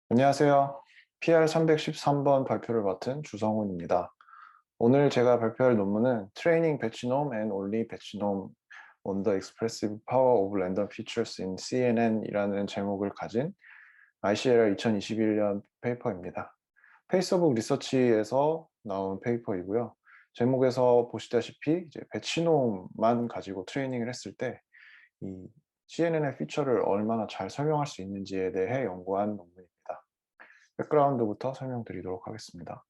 안녕하세요. PR313번 발표를 맡은 주성훈입니다. 오늘 제가 발표할 논문은 Training Batchnome and Only Batchnome on the Expressive Power of Random Features in CNN이라는 제목을 가진 ICLR 2021년 페이퍼입니다. 페이스북 리서치에서 나온 페이퍼이고요. 제목에서 보시다시피 이제 배치놈만 가지고 트레이닝을 했을 때 이 CNN의 피처를 얼마나 잘 설명할 수 있는지에 대해 연구한 논문입니다. 백그라운드부터 설명드리도록 하겠습니다.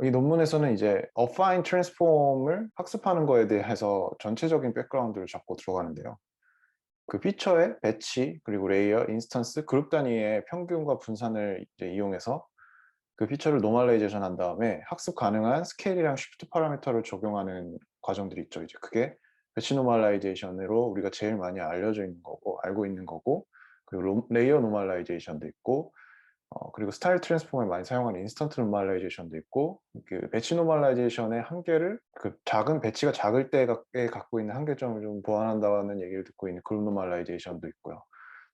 이 논문에서는 이제 Affine Transform을 학습하는 거에 대해서 전체적인 백그라운드를 잡고 들어가는데요. 그 피처의 배치, 그리고 레이어, 인스턴스, 그룹 단위의 평균과 분산을 이제 이용해서 그 피처를 노멀라이제이션 한 다음에 학습 가능한 스케일이랑 쉬프트 파라미터를 적용하는 과정들이 있죠. 이제 그게 배치 노멀라이제이션으로 우리가 제일 많이 알려져 있는 거고, 알고 있는 거고, 그리고 레이어 노멀라이제이션도 있고, 그리고 스타일 트랜스폼에 많이 사용하는 인스턴트 노멀라이제이션도 있고, 그 배치 노멀라이제이션의 한계를 그 작은 배치가 작을 때에 갖고 있는 한계점을 좀 보완한다는 얘기를 듣고 있는 그룹 노멀라이제이션도 있고요.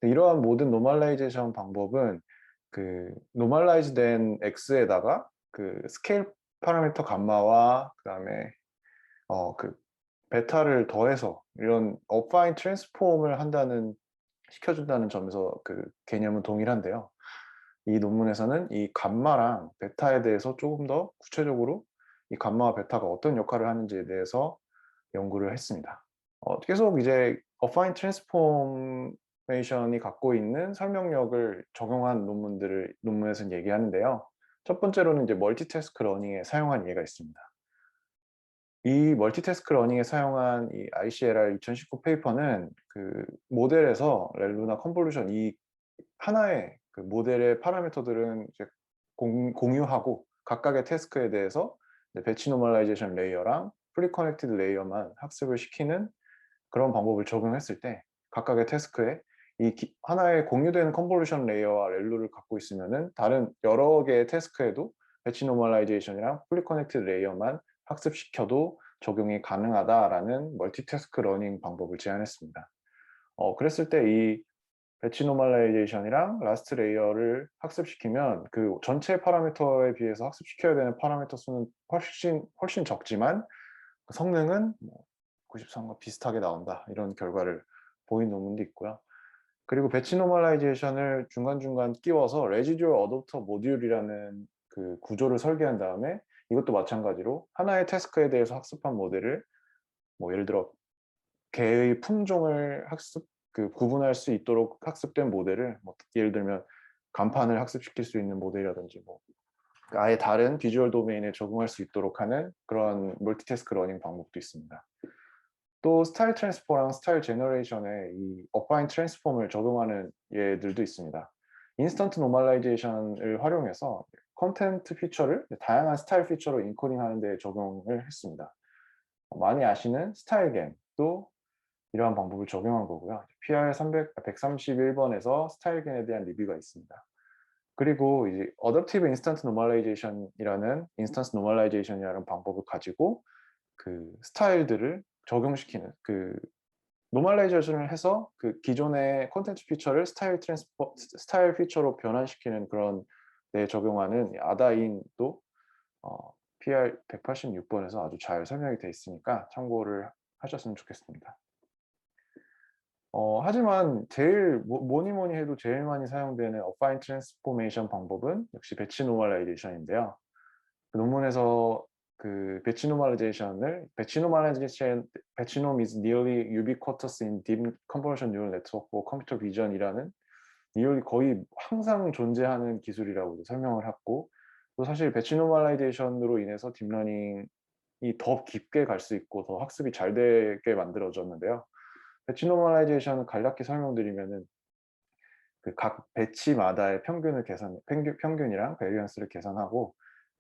이러한 모든 노멀라이제이션 방법은 그 노멀라이즈 된 x에다가 그 스케일 파라미터 감마와 그다음에 그 베타를 더해서 이런 어파인 트랜스폼을 시켜준다는 점에서 그 개념은 동일한데요. 이 논문에서는 이 감마랑 베타에 대해서 조금 더 구체적으로 이 감마와 베타가 어떤 역할을 하는지에 대해서 연구를 했습니다. 계속 이제 어파인 트랜스포메이션이 갖고 있는 설명력을 적용한 논문들을 논문에서는 얘기하는데요. 첫 번째로는 이제 멀티태스크 러닝에 사용한 예가 있습니다. 이 멀티태스크 러닝에 사용한 이 ICLR 2019 페이퍼는 그 모델에서 렐루나 컨볼루션 이 하나의 그 모델의 파라미터들은 이제 공유하고 각각의 태스크에 대해서 배치 노멀라이제이션 레이어랑 프리 커넥티드 레이어만 학습을 시키는 그런 방법을 적용했을 때 각각의 태스크에 하나의 공유되는 컨볼루션 레이어와 렐루를 갖고 있으면은 다른 여러 개의 태스크에도 배치 노멀라이제이션이랑 프리 커넥티드 레이어만 학습시켜도 적용이 가능하다라는 멀티태스크 러닝 방법을 제안했습니다. 그랬을 때 이 배치 노멀라이제이션이랑 라스트 레이어를 학습시키면 그 전체 파라미터에 비해서 학습시켜야 되는 파라미터 수는 훨씬 적지만 그 성능은 93과 비슷하게 나온다, 이런 결과를 보인 논문도 있고요. 그리고 배치 노멀라이제이션을 중간중간 끼워서 레지듀얼 어댑터 모듈이라는 그 구조를 설계한 다음에 이것도 마찬가지로 하나의 태스크에 대해서 학습한 모델을 예를 들어 개의 품종을 구분할 수 있도록 학습된 모델을 예를 들면 간판을 학습시킬 수 있는 모델이라든지 아예 다른 비주얼 도메인에 적용할 수 있도록 하는 그런 멀티태스크 러닝 방법도 있습니다. 또 스타일 트랜스포랑 스타일 제너레이션에 이 어파인 트랜스폼을 적용하는 예들도 있습니다. 인스턴트 노멀라이제이션을 활용해서 컨텐트 피처를 다양한 스타일 피처로 인코딩하는 데 적용을 했습니다. 많이 아시는 스타일겐도 이러한 방법을 적용한 거고요. PR 131번에서 스타일겐에 대한 리뷰가 있습니다. 그리고 이제 어댑티브 인스턴트 노멀라이제이션이라는 인스턴스 노멀라이제이션이라는 방법을 가지고 그 스타일들을 적용시키는 그 노멀라이제이션을 해서 그 기존의 콘텐츠 피처를 스타일 피처로 변환시키는 그런 데 적용하는 아다인도 PR 186번에서 아주 잘 설명이 되어 있으니까 참고를 하셨으면 좋겠습니다. 하지만 뭐니 뭐니 해도 제일 많이 사용되는 어파인 트랜스포메이션 방법은 역시 배치 노멀라이제이션인데요. 그 논문에서 그 배치노멀 is nearly ubiquitous in deep convolution neural network for computer vision이라는 nearly 거의 항상 존재하는 기술이라고 설명을 했고, 또 사실 배치노멀라이제이션으로 인해서 딥러닝이 더 깊게 갈 수 있고 더 학습이 잘 되게 만들어졌는데요. 배치 노멀라이제이션은 간략히 설명드리면은 그 각 배치마다의 평균이랑 베리언스를 계산하고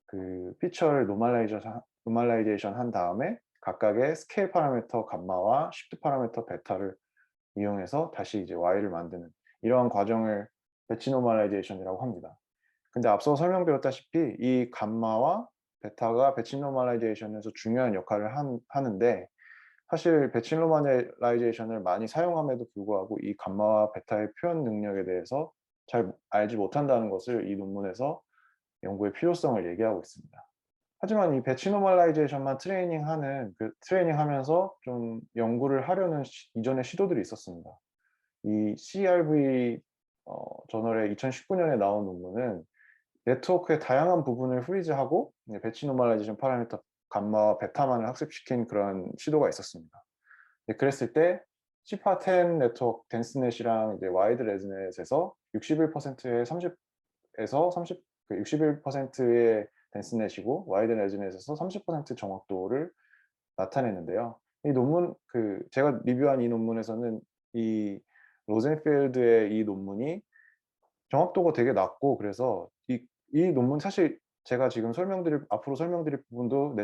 그 피처를 노멀라이제이션 한 다음에 각각의 스케일 파라미터 감마와 쉬프트 파라미터 베타를 이용해서 다시 이제 Y를 만드는 이러한 과정을 배치 노멀라이제이션이라고 합니다. 근데 앞서 설명드렸다시피 이 감마와 베타가 배치 노멀라이제이션에서 중요한 역할을 하는데, 사실 배치 노멀라이제이션을 많이 사용함에도 불구하고 이 감마와 베타의 표현 능력에 대해서 잘 알지 못한다는 것을 이 논문에서 연구의 필요성을 얘기하고 있습니다. 하지만 이 배치 노멀라이제이션만 트레이닝하면서 좀 연구를 하려는 이전의 시도들이 있었습니다. 이 CRV 저널에 2019년에 나온 논문은 네트워크의 다양한 부분을 프리즈하고 배치 노멀라이제이션 파라미터 감마와 베타만을 학습시킨 그런 시도가 있었습니다. 그랬을 때 시파10 네트워크 덴스넷이랑 이제 와이드 레즈넷에서 61%의 30에서 30, 61%의 덴스넷이고 와이드 레즈넷에서 30% 정확도를 나타냈는데요. 이 논문 제가 리뷰한 이 논문에서는 이 로젠필드의 이 논문이 정확도가 되게 낮고, 그래서 이 논문 사실 제가 지금 앞으로 설명드릴 부분도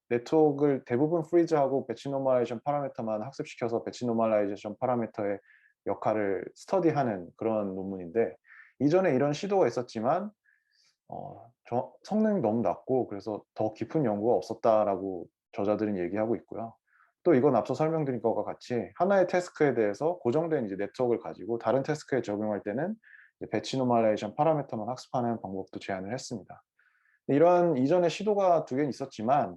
네트워크를 대부분 프리즈하고 배치 노멀라이제이션 파라미터만 학습시켜서 배치 노멀라이제이션 파라미터의 역할을 스터디하는 그런 논문인데, 이전에 이런 시도가 있었지만 성능이 너무 낮고 그래서 더 깊은 연구가 없었다라고 저자들은 얘기하고 있고요. 또 이건 앞서 설명드린 것과 같이 하나의 태스크에 대해서 고정된 이제 네트워크를 가지고 다른 태스크에 적용할 때는 배치 노멀라이제이션 파라미터만 학습하는 방법도 제안을 했습니다. 이런 이전에 시도가 두 개는 있었지만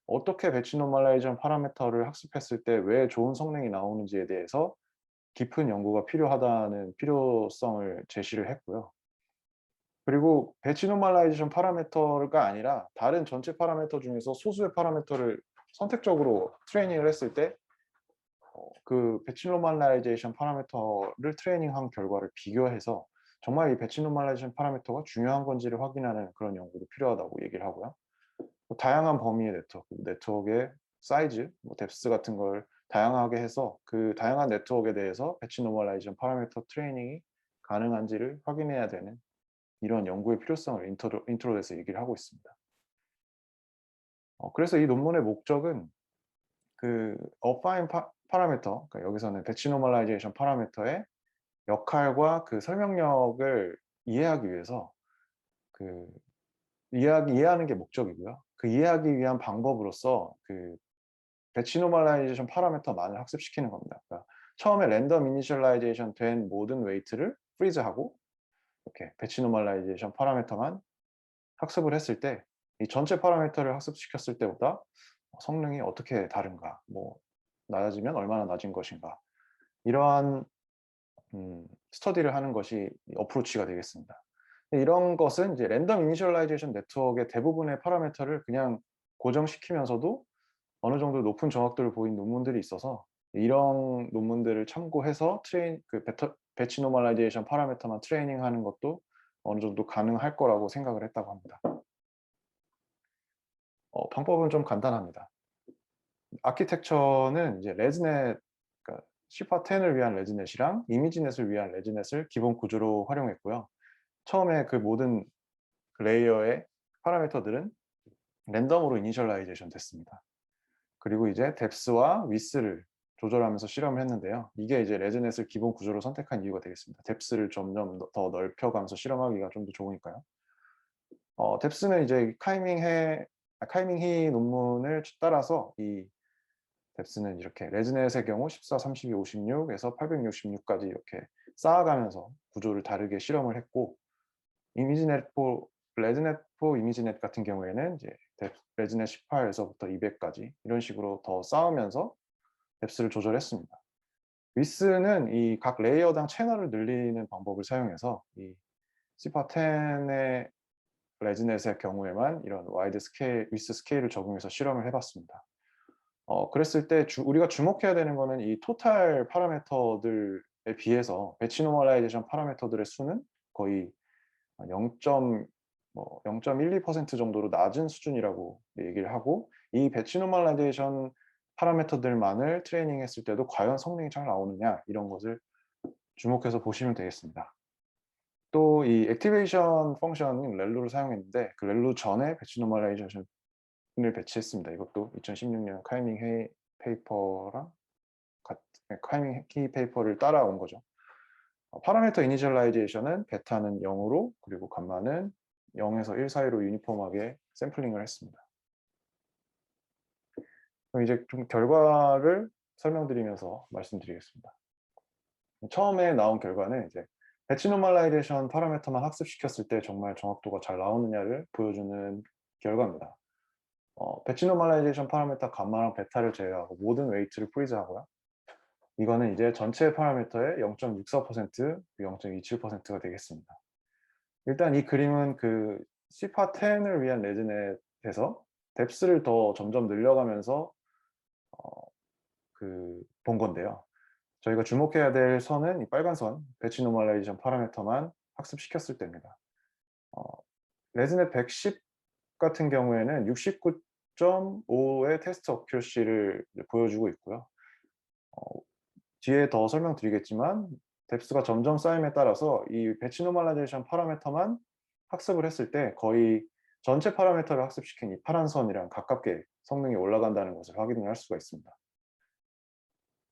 어떻게 배치 노멀라이제이션 파라미터를 학습했을 때 왜 좋은 성능이 나오는지에 대해서 깊은 연구가 필요하다는 필요성을 제시를 했고요. 그리고 배치 노멀라이제이션 파라미터가 아니라 다른 전체 파라미터 중에서 소수의 파라미터를 선택적으로 트레이닝을 했을 때 그 배치 노멀라이제이션 파라미터를 트레이닝한 결과를 비교해서 정말 이 배치 노멀라이제이션 파라미터가 중요한 건지를 확인하는 그런 연구도 필요하다고 얘기를 하고요. 다양한 범위의 네트워크의 사이즈, 뎁스 같은 걸 다양하게 해서 그 다양한 네트워크에 대해서 배치 노멀라이제이션 파라미터 트레이닝이 가능한지를 확인해야 되는 이런 연구의 필요성을 인트로에서 얘기를 하고 있습니다. 그래서 이 논문의 목적은 그 어파인 파라미터, 그러니까 여기서는 배치 노멀라이제이션 파라미터의 역할과 그 설명력을 이해하기 위해서 이해하는 게 목적이고요. 그 이해하기 위한 방법으로서 그 배치 노멀라이제이션 파라미터만을 학습시키는 겁니다. 그러니까 처음에 랜덤 이니셜라이제이션 된 모든 웨이트를 프리즈하고 이렇게 배치 노멀라이제이션 파라미터만 학습을 했을 때 이 전체 파라미터를 학습시켰을 때보다 성능이 어떻게 다른가, 낮아지면 얼마나 낮은 것인가, 이러한 스터디를 하는 것이 어프로치가 되겠습니다. 이런 것은 이제 랜덤 이니셜라이제이션 네트워크의 대부분의 파라미터를 그냥 고정시키면서도 어느 정도 높은 정확도를 보인 논문들이 있어서 이런 논문들을 참고해서 배치 노멀라이제이션 파라미터만 트레이닝하는 것도 어느 정도 가능할 거라고 생각을 했다고 합니다. 방법은 좀 간단합니다. 아키텍처는 이제 레즈넷, 그러니까 시파10을 위한 레즈넷이랑 이미지넷을 위한 레즈넷을 기본 구조로 활용했고요. 처음에 그 모든 레이어의 파라미터들은 랜덤으로 이니셜라이제이션 됐습니다. 그리고 이제 뎁스와 위스를 조절하면서 실험을 했는데요. 이게 이제 레즈넷을 기본 구조로 선택한 이유가 되겠습니다. 뎁스를 점점 더 넓혀가면서 실험하기가 좀 더 좋으니까요. 뎁스는 이제 카이밍히 논문을 따라서 이 뎁스는 이렇게 레즈넷의 경우 14, 32, 56에서 866까지 이렇게 쌓아가면서 구조를 다르게 실험을 했고, 레즈넷포 이미지넷 같은 경우에는 이제 레즈넷 18에서부터 200까지 이런 식으로 더 쌓으면서 뎁스를 조절했습니다. 위스는 이 각 레이어당 채널을 늘리는 방법을 사용해서 이 시파10의 레즈넷의 경우에만 이런 위스 스케일을 적용해서 실험을 해봤습니다. 그랬을 때 우리가 주목해야 되는 거는 이 토탈 파라미터들에 비해서 배치 노멀라이제이션 파라미터들의 수는 거의 0.12% 정도로 낮은 수준이라고 얘기를 하고, 이 배치 노멀라이제이션 파라미터들만을 트레이닝했을 때도 과연 성능이 잘 나오느냐, 이런 것을 주목해서 보시면 되겠습니다. 또 이 액티베이션 펑션인 렐로를 사용했는데 그 렐로 전에 배치 노멀라이제이션을 배치했습니다. 이것도 2016년 카이밍 히 페이퍼랑 카이밍 히 페이퍼를 따라온 거죠. 파라미터 이니셜라이제이션은 베타는 0으로 그리고 감마는 0에서 1 사이로 유니폼하게 샘플링을 했습니다. 그럼 이제 좀 결과를 설명드리면서 말씀드리겠습니다. 처음에 나온 결과는 이제 배치 노멀라이제이션 파라미터만 학습시켰을 때 정말 정확도가 잘 나오느냐를 보여주는 결과입니다. 배치 노멀라이제이션 파라미터 감마랑 베타를 제외하고 모든 웨이트를 프리즈하고요. 이거는 이제 전체 파라미터의 0.64%, 0.27%가 되겠습니다. 일단 이 그림은 그 CPA-10을 위한 레즈넷에서 뎁스를 더 점점 늘려가면서 본 건데요. 저희가 주목해야 될 선은 이 빨간 선, 배치 노멀라이제이션 파라미터만 학습시켰을 때입니다. 레즈넷 110 같은 경우에는 69.5의 테스트 어큐러시를 보여주고 있고요. 뒤에 더 설명드리겠지만 뎁스가 점점 쌓임에 따라서 이 배치 노멀라이제이션 파라미터만 학습을 했을 때 거의 전체 파라미터를 학습시킨 이 파란 선이랑 가깝게 성능이 올라간다는 것을 확인을 할 수가 있습니다.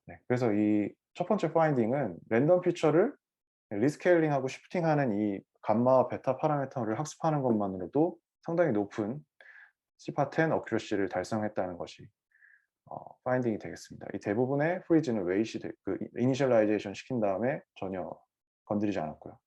네, 그래서 이 첫 번째 파인딩은 랜덤 피처를 리스케일링하고 시프팅하는 이 감마와 베타 파라미터를 학습하는 것만으로도 상당히 높은 CPA-10 어큐러시를 달성했다는 것이 파인딩이 되겠습니다. 이 대부분의 프리즈는 웨이시 그 이니셜라이제이션 시킨 다음에 전혀 건드리지 않았고요.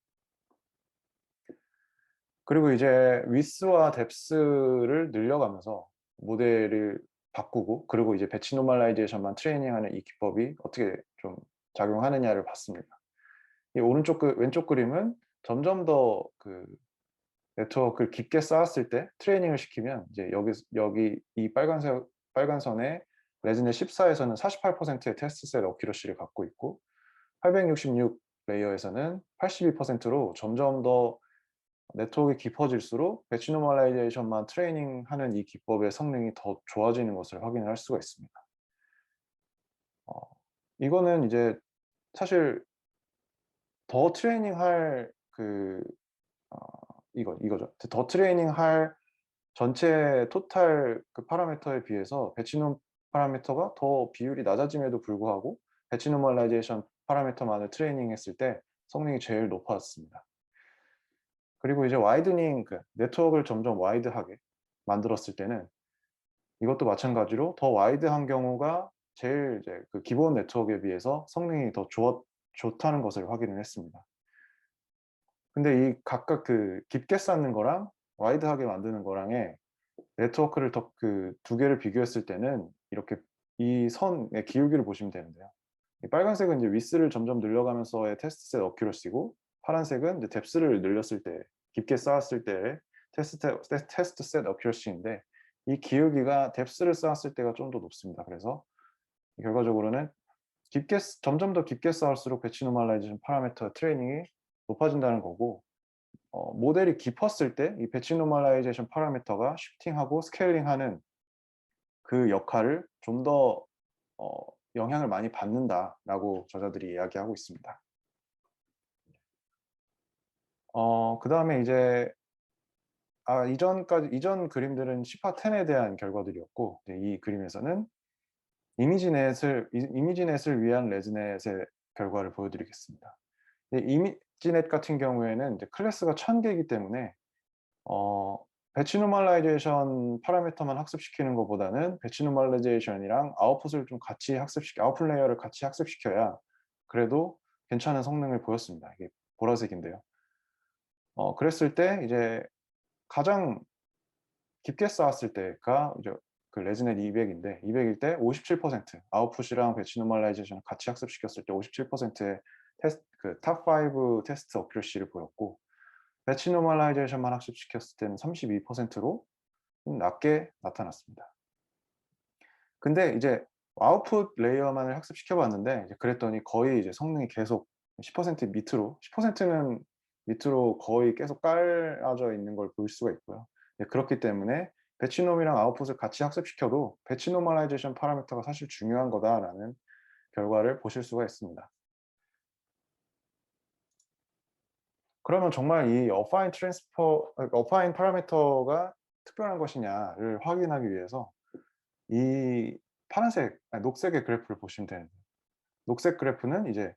그리고 이제 위스와 뎁스를 늘려가면서 모델을 바꾸고 그리고 이제 배치 노멀라이제이션만 트레이닝하는 이 기법이 어떻게 좀 작용하느냐를 봤습니다. 이 왼쪽 그림은 점점 더 그 네트워크를 깊게 쌓았을 때 트레이닝을 시키면 이제 여기 이 빨간 선에 레즈넷 14에서는 48%의 테스트 셋 어큐러시를 갖고 있고 866 레이어에서는 82%로 점점 더 네트워크가 깊어질수록 배치 노멀라이제이션만 트레이닝하는 이 기법의 성능이 더 좋아지는 것을 확인을 할 수가 있습니다. 이거는 이제 사실 더 트레이닝할 이거죠. 더 트레이닝할 전체 토탈 그 파라미터에 비해서 배치노 파라미터가 더 비율이 낮아짐에도 불구하고 배치 노멀라이제이션 파라미터만을 트레이닝했을 때 성능이 제일 높았습니다. 그리고 이제 와이드닝 네트워크를 점점 와이드하게 만들었을 때는 이것도 마찬가지로 더 와이드한 경우가 제일 이제 그 기본 네트워크에 비해서 성능이 더 좋다는 것을 확인을 했습니다. 근데 이 각각 그 깊게 쌓는 거랑 와이드하게 만드는 거랑의 네트워크를 두 개를 비교했을 때는 이렇게 이 선의 기울기를 보시면 되는데요. 이 빨간색은 이제 위스를 점점 늘려가면서의 테스트 셋 어큐러시고 파란색은 이제 뎁스를 늘렸을 때 깊게 쌓았을 때의 테스트 셋 어큐러시인데 이 기울기가 뎁스를 쌓았을 때가 좀 더 높습니다. 그래서 결과적으로는 점점 더 깊게 쌓을수록 배치 노멀라이제이션 파라미터 트레이닝이 높아진다는 거고 모델이 깊었을 때 이 배치 노멀라이제이션 파라미터가 쉬프팅하고 스케일링하는 그 역할을 좀 더 영향을 많이 받는다라고 저자들이 이야기하고 있습니다. 그다음에 이제 이전 그림들은 CPA-10에 대한 결과들이었고 이 그림에서는 이미지넷을 위한 레즈넷의 결과를 보여드리겠습니다. 이미지넷 같은 경우에는 이제 클래스가 1000개이기 때문에 배치 노멀라이제이션 파라미터만 학습시키는 것보다는 배치 노멀라이제이션이랑 아웃풋을 좀 같이 아웃풋 레이어를 같이 학습시켜야 그래도 괜찮은 성능을 보였습니다. 이게 보라색인데요. 그랬을 때 이제 가장 깊게 쌓았을 때가 이제 그 레즈넷 200인데 200일 때 57% 아웃풋이랑 배치 노멀라이제이션을 같이 학습시켰을 때 57%의 탑5 테스트 어큐러시를 보였고 배치 노멀라이제이션만 학습시켰을 때는 32%로 좀 낮게 나타났습니다. 근데 이제 아웃풋 레이어만을 학습시켜 봤는데 그랬더니 거의 이제 성능이 계속 10% 밑으로 10%는 밑으로 거의 계속 깔아져 있는 걸 볼 수가 있고요. 그렇기 때문에 배치놈이랑 아웃풋을 같이 학습시켜도 배치 노멀라이제이션 파라미터가 사실 중요한 거다라는 결과를 보실 수가 있습니다. 그러면 정말 이 어파인 파라미터가 특별한 것이냐를 확인하기 위해서 이 녹색의 그래프를 보시면 되는데 녹색 그래프는 이제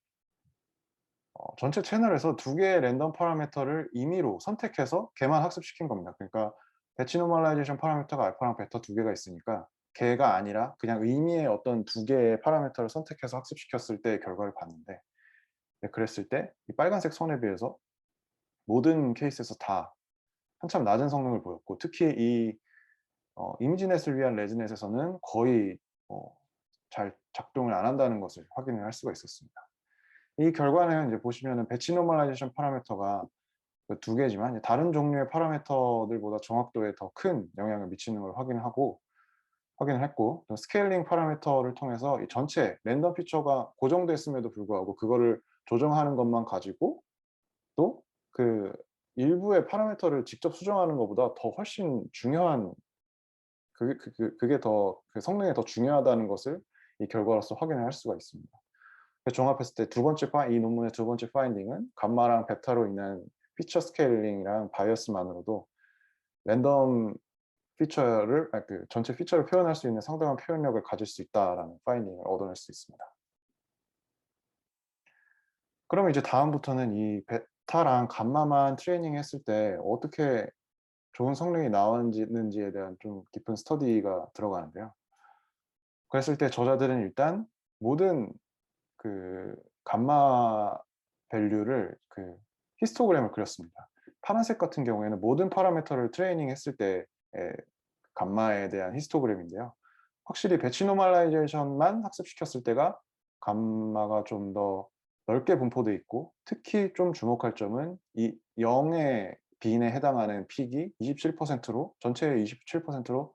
전체 채널에서 두 개의 랜덤 파라미터를 임의로 선택해서 걔만 학습시킨 겁니다. 그러니까 배치 노멀라이제이션 파라미터가 알파랑 베타 두 개가 있으니까 걔가 아니라 그냥 의미의 어떤 두 개의 파라미터를 선택해서 학습시켰을 때의 결과를 봤는데 그랬을 때 이 빨간색 선에 비해서 모든 케이스에서 다 한참 낮은 성능을 보였고, 특히 이 이미지넷을 위한 레즈넷에서는 거의 잘 작동을 안 한다는 것을 확인을 할 수가 있었습니다. 이 결과는 이제 보시면은 배치 노멀라이제이션 파라미터가 그 두 개지만 다른 종류의 파라미터들보다 정확도에 더 큰 영향을 미치는 걸 확인을 했고, 또 스케일링 파라미터를 통해서 이 전체 랜덤 피처가 고정됐음에도 불구하고 그거를 조정하는 것만 가지고 또 그 일부의 파라미터를 직접 수정하는 것보다 더 훨씬 중요한, 그게 더 그 성능에 더 중요하다는 것을 이 결과로서 확인을 할 수가 있습니다. 종합했을 때 이 논문의 두 번째 파인딩은 감마랑 베타로 인한 피처 스케일링이랑 바이어스만으로도 랜덤 피처를 그 전체 피처를 표현할 수 있는 상당한 표현력을 가질 수 있다라는 파인딩을 얻어낼 수 있습니다. 그러면 이제 다음부터는 이 베타랑 감마만 트레이닝했을 때 어떻게 좋은 성능이 나왔는지에 대한 좀 깊은 스터디가 들어가는데요. 그랬을 때 저자들은 일단 모든 그 감마 밸류를 그 히스토그램을 그렸습니다. 파란색 같은 경우에는 모든 파라미터를 트레이닝했을 때의 감마에 대한 히스토그램인데요. 확실히 배치 노멀라이제이션만 학습시켰을 때가 감마가 좀 더 넓게 분포되어 있고, 특히 좀 주목할 점은 이 0의 빈에 해당하는 픽이 27%로 전체의 27%로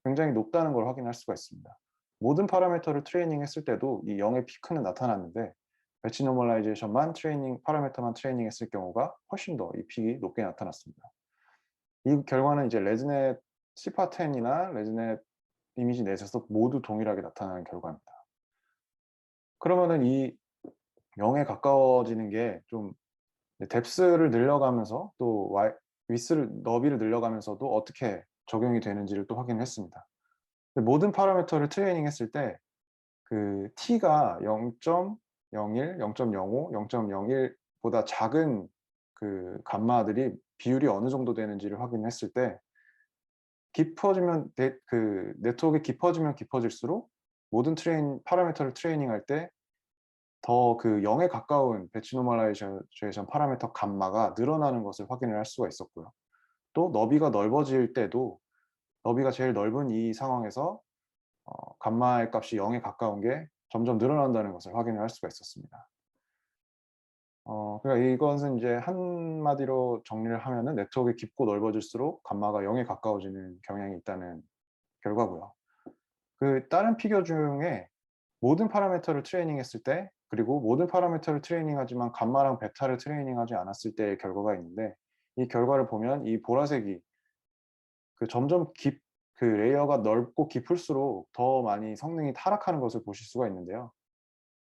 굉장히 높다는 걸 확인할 수가 있습니다. 모든 파라미터를 트레이닝했을 때도 이 0의 피크는 나타났는데 배치 노멀라이제이션만 파라미터만 트레이닝했을 경우가 훨씬 더 이 픽이 높게 나타났습니다. 이 결과는 이제 레즈넷 시파10이나 레즈넷 이미지 넷에서 모두 동일하게 나타나는 결과입니다. 그러면은 이 0에 가까워지는 게 좀 뎁스를 늘려가면서 또 너비를 늘려가면서도 어떻게 적용이 되는지를 또 확인했습니다. 모든 파라미터를 트레이닝 했을 때 그 t가 0.01, 0.05, 0.01보다 작은 그 감마들이 비율이 어느 정도 되는지를 확인했을 때 그 네트워크가 깊어지면 깊어질수록 모든 파라미터를 트레이닝할 때 더 그 0에 가까운 배치 노멀라이제이션 파라미터 감마가 늘어나는 것을 확인을 할 수가 있었고요. 또 너비가 넓어질 때도 너비가 제일 넓은 이 상황에서 감마의 값이 0에 가까운 게 점점 늘어난다는 것을 확인을 할 수가 있었습니다. 그러니까 이것은 이제 한마디로 정리를 하면은 네트워크가 깊고 넓어질수록 감마가 0에 가까워지는 경향이 있다는 결과고요. 그 다른 피겨 중에 모든 파라미터를 트레이닝했을 때, 그리고 모든 파라미터를 트레이닝하지만 감마랑 베타를 트레이닝하지 않았을 때의 결과가 있는데, 이 결과를 보면 이 보라색이 그 점점 그 레이어가 넓고 깊을수록 더 많이 성능이 타락하는 것을 보실 수가 있는데요.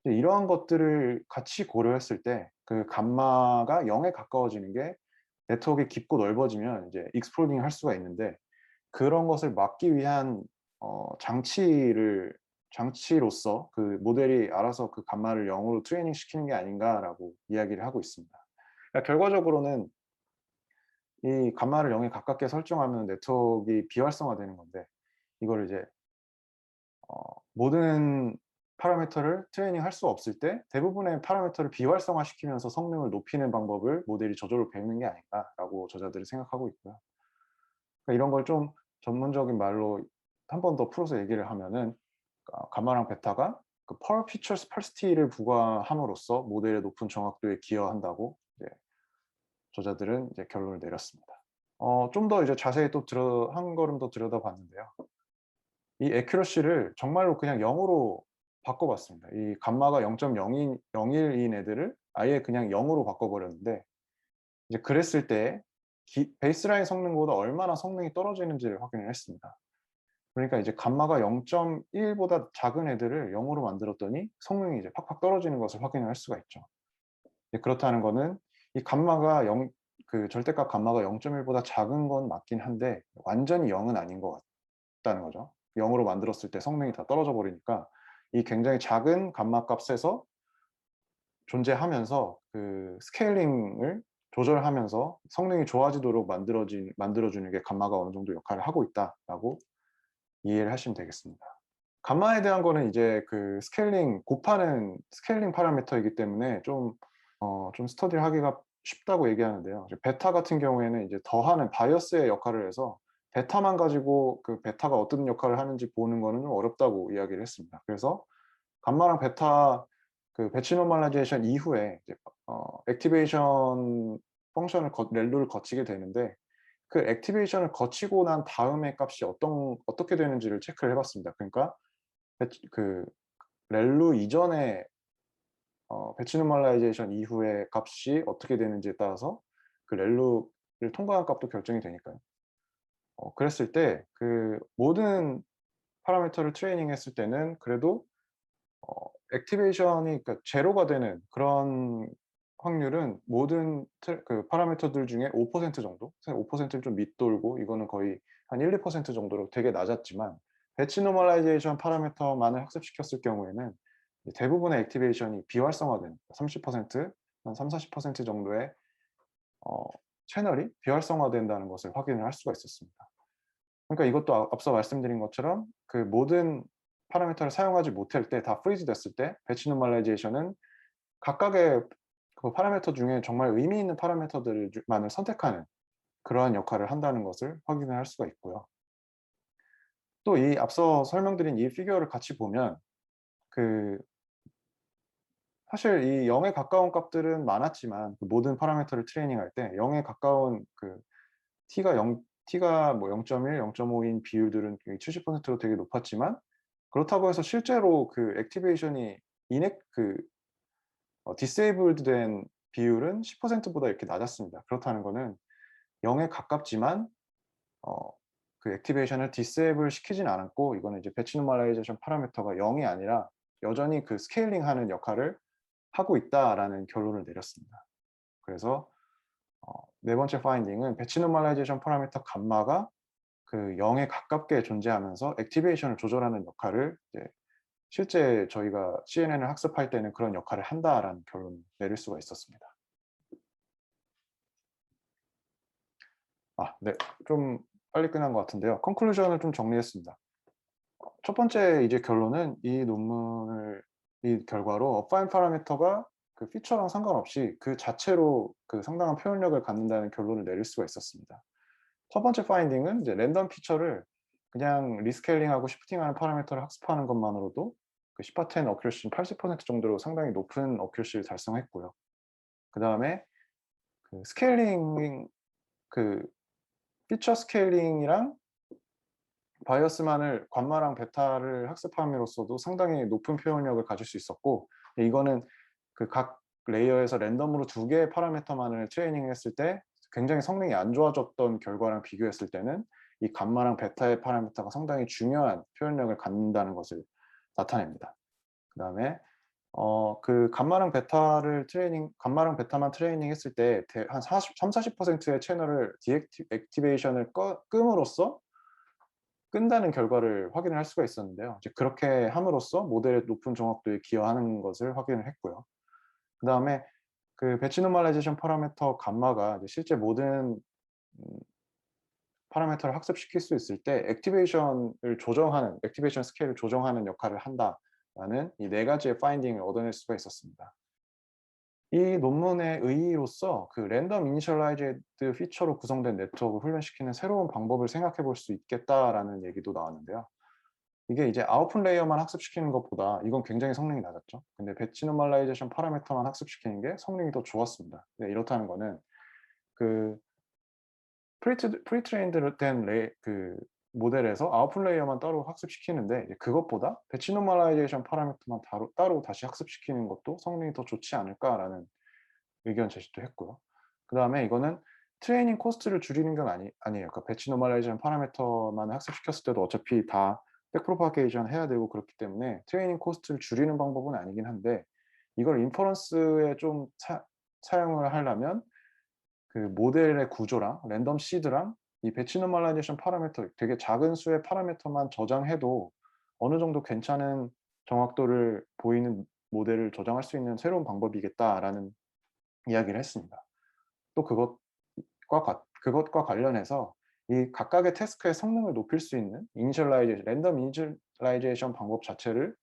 이러한 것들을 같이 고려했을 때 그 감마가 0에 가까워지는 게 네트워크가 깊고 넓어지면 이제 익스플로딩을 할 수가 있는데, 그런 것을 막기 위한 장치로서 그 모델이 알아서 그 감마를 0으로 트레이닝 시키는 게 아닌가라고 이야기를 하고 있습니다. 그러니까 결과적으로는 이 감마를 0에 가깝게 설정하면 네트워크가 비활성화되는 건데, 이거를 이제 모든 파라미터를 트레이닝 할 수 없을 때 대부분의 파라미터를 비활성화 시키면서 성능을 높이는 방법을 모델이 저절로 배우는 게 아닌가라고 저자들이 생각하고 있고요. 그러니까 이런 걸 좀 전문적인 말로 한 번 더 풀어서 얘기를 하면은 감마랑 베타가 그 per feature sparsity를 부과함으로써 모델의 높은 정확도에 기여한다고 이제 저자들은 이제 결론을 내렸습니다. 좀 더 이제 자세히 또 한 걸음 더 들여다봤는데요. 이 accuracy를 정말로 그냥 0으로 바꿔봤습니다. 이 감마가 0.01인 애들을 아예 그냥 0으로 바꿔버렸는데, 이제 그랬을 때 베이스라인 성능보다 얼마나 성능이 떨어지는지를 확인을 했습니다. 그러니까 이제 감마가 0.1보다 작은 애들을 0으로 만들었더니 성능이 이제 팍팍 떨어지는 것을 확인을 할 수가 있죠. 그렇다는 거는 이 그 절대값 감마가 0.1보다 작은 건 맞긴 한데 완전히 0은 아닌 것 같다는 거죠. 0으로 만들었을 때 성능이 다 떨어져 버리니까 이 굉장히 작은 감마 값에서 존재하면서 그 스케일링을 조절하면서 성능이 좋아지도록 만들어주는 게 감마가 어느 정도 역할을 하고 있다라고 이해를 하시면 되겠습니다. 감마에 대한 거는 이제 그 곱하는 스케일링 파라미터이기 때문에 좀 좀 스터디를 하기가 쉽다고 얘기하는데요. 이제 베타 같은 경우에는 이제 더하는 바이어스의 역할을 해서 베타만 가지고 그 베타가 어떤 역할을 하는지 보는 거는 좀 어렵다고 이야기를 했습니다. 그래서 감마랑 베타 그 배치 노멀라이제이션 이후에 이제 액티베이션 펑션을 렐루를 거치게 되는데, 그 액티베이션을 거치고 난 다음에 값이 어떻게 되는지를 체크를 해 봤습니다. 그러니까 그 렐루 이전에 배치 노멀라이제이션 이후의 값이 어떻게 되는지에 따라서 그 렐루를 통과한 값도 결정이 되니까요. 그랬을 때 그 모든 파라미터를 트레이닝 했을 때는 그래도 액티베이션이 그러니까 제로가 되는 그런 확률은 모든 그 파라미터들 중에 5% 정도, 사실 5%를 좀 밑돌고 이거는 거의 한 1-2% 정도로 되게 낮았지만, 배치 노멀라이제이션 파라미터만을 학습시켰을 경우에는 대부분의 액티베이션이 비활성화된 30%, 한 30-40% 정도의 어 채널이 비활성화된다는 것을 확인을 할 수가 있었습니다. 그러니까 이것도 앞서 말씀드린 것처럼 그 모든 파라미터를 사용하지 못할 때, 다 프리즈 됐을 때 배치 노멀라이제이션은 각각의 그 파라미터 중에 정말 의미 있는 파라미터들만을 선택하는 그러한 역할을 한다는 것을 확인을 할 수가 있고요. 또 이 앞서 설명드린 이 피규어를 같이 보면 그 사실 이 0에 가까운 값들은 많았지만, 그 모든 파라미터를 트레이닝할 때 0에 가까운 그 t가 뭐 0.1, 0.5인 비율들은 70%로 되게 높았지만, 그렇다고 해서 실제로 그 액티베이션이 인액 디세이블드 된 비율은 10% 보다 이렇게 낮았습니다. 그렇다는 거는 0에 가깝지만 어 그 액티베이션을 디세이블 시키진 않았고, 이거는 이제 배치 노멀라이제이션 파라미터가 0이 아니라 여전히 그 스케일링하는 역할을 하고 있다라는 결론을 내렸습니다. 그래서 네 번째 파인딩은 배치 노멀라이제이션 파라미터 감마가 그 0에 가깝게 존재하면서 액티베이션을 조절하는 역할을 이제 실제 저희가 CNN을 학습할 때는 그런 역할을 한다라는 결론을 내릴 수가 있었습니다. 네. 좀 빨리 끝난 것 같은데요. 컨클루전을 좀 정리했습니다. 첫 번째 이제 결론은 이 결과로 어파인 파라미터가 그 피처랑 상관없이 그 자체로 그 상당한 표현력을 갖는다는 결론을 내릴 수가 있었습니다. 첫 번째 파인딩은 이제 랜덤 피처를 그냥 리스케일링하고 시프팅하는 파라미터를 학습하는 것만으로도 그 10% 어큐러시 80% 정도로 상당히 높은 어큐러시를 달성했고요. 그다음에 그 스케일링 그 피처 스케일링이랑 바이어스만을 감마랑 베타를 학습함으로써도 상당히 높은 표현력을 가질 수 있었고, 이거는 그 각 레이어에서 랜덤으로 2개의 파라미터만을 트레이닝했을 때 굉장히 성능이 안 좋아졌던 결과랑 비교했을 때는 이 감마랑 베타의 파라미터가 상당히 중요한 표현력을 갖는다는 것을 나타냅니다. 그다음에 그 감마랑 베타만 트레이닝했을 때 한 30-40%의 채널을 액티베이션을 끔으로써 끈다는 결과를 확인을 할 수가 있었는데요. 이제 그렇게 함으로써 모델의 높은 정확도에 기여하는 것을 확인을 했고요. 그다음에 그 배치 노멀라이제이션 파라미터 감마가 이제 실제 모든 파라미터를 학습시킬 수 있을 때 액티베이션 스케일을 조정하는 역할을 한다라는 이 4가지의 파인딩을 얻어낼 수가 있었습니다. 이 논문의 의의로서 그 랜덤 이니셜라이즈드 피처로 구성된 네트워크를 훈련시키는 새로운 방법을 생각해 볼 수 있겠다라는 얘기도 나왔는데요. 이게 이제 아웃풋 레이어만 학습시키는 것보다 이건 굉장히 성능이 낮았죠. 근데 배치 노멀라이제이션 파라미터만 학습시키는 게 성능이 더 좋았습니다. 네, 이렇다는 거는 그 프리트레인드 된 모델에서 아웃풋 레이어만 따로 학습시키는데, 이제 그것보다 배치 노멀라이제이션 파라미터만 따로 다시 학습시키는 것도 성능이 더 좋지 않을까라는 의견 제시도 했고요. 그다음에 이거는 트레이닝 코스트를 줄이는 건 아니에요. 그러니까 배치 노멀라이제이션 파라미터만 학습시켰을 때도 어차피 다 백프로파게이션 해야 되고 그렇기 때문에 트레이닝 코스트를 줄이는 방법은 아니긴 한데, 이걸 인퍼런스에 좀 사용을 하려면 그 모델의 구조랑 랜덤 시드랑 이 배치 노멀라이제이션 파라미터, 되게 작은 수의 파라미터만 저장해도 어느 정도 괜찮은 정확도를 보이는 모델을 저장할 수 있는 새로운 방법이겠다라는 이야기를 했습니다. 또 그것과 관련해서 이 각각의 태스크의 성능을 높일 수 있는 랜덤 이니셜라이제이션 방법 자체를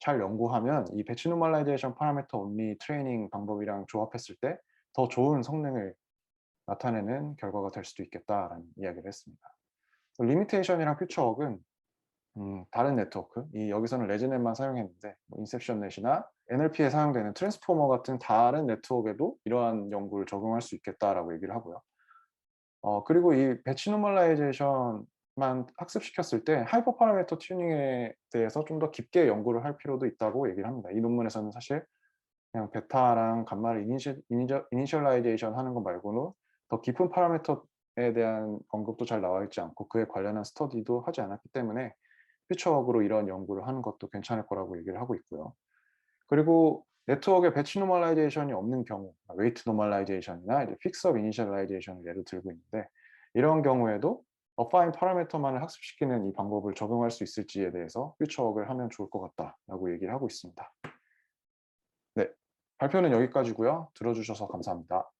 잘 연구하면 이 배치 노멀라이제이션 파라미터 온리 트레이닝 방법이랑 조합했을 때 더 좋은 성능을 나타내는 결과가 될 수도 있겠다라는 이야기를 했습니다. 리미테이션이랑 퓨처웍은 다른 네트워크, 여기서는 레즈넷만 사용했는데 인셉션넷이나 NLP에 사용되는 트랜스포머 같은 다른 네트워크에도 이러한 연구를 적용할 수 있겠다라고 얘기를 하고요. 그리고 이 배치 노멀라이제이션만 학습시켰을 때 하이퍼 파라미터 튜닝에 대해서 좀 더 깊게 연구를 할 필요도 있다고 얘기를 합니다. 이 논문에서는 사실 그냥 베타랑 감마를 이니셜라이제이션 하는 거 말고는 더 깊은 파라미터에 대한 언급도 잘 나와 있지 않고 그에 관련한 스터디도 하지 않았기 때문에 퓨처웍으로 이런 연구를 하는 것도 괜찮을 거라고 얘기를 하고 있고요. 그리고 네트워크에 배치 노멀라이제이션이 없는 경우, 웨이트 노멀라이제이션이나 이제 픽스업 이니셜라이제이션을 예로 들고 있는데 이런 경우에도 어파인 파라미터만을 학습시키는 이 방법을 적용할 수 있을지에 대해서 퓨처웍을 하면 좋을 것 같다라고 얘기를 하고 있습니다. 네, 발표는 여기까지고요. 들어주셔서 감사합니다.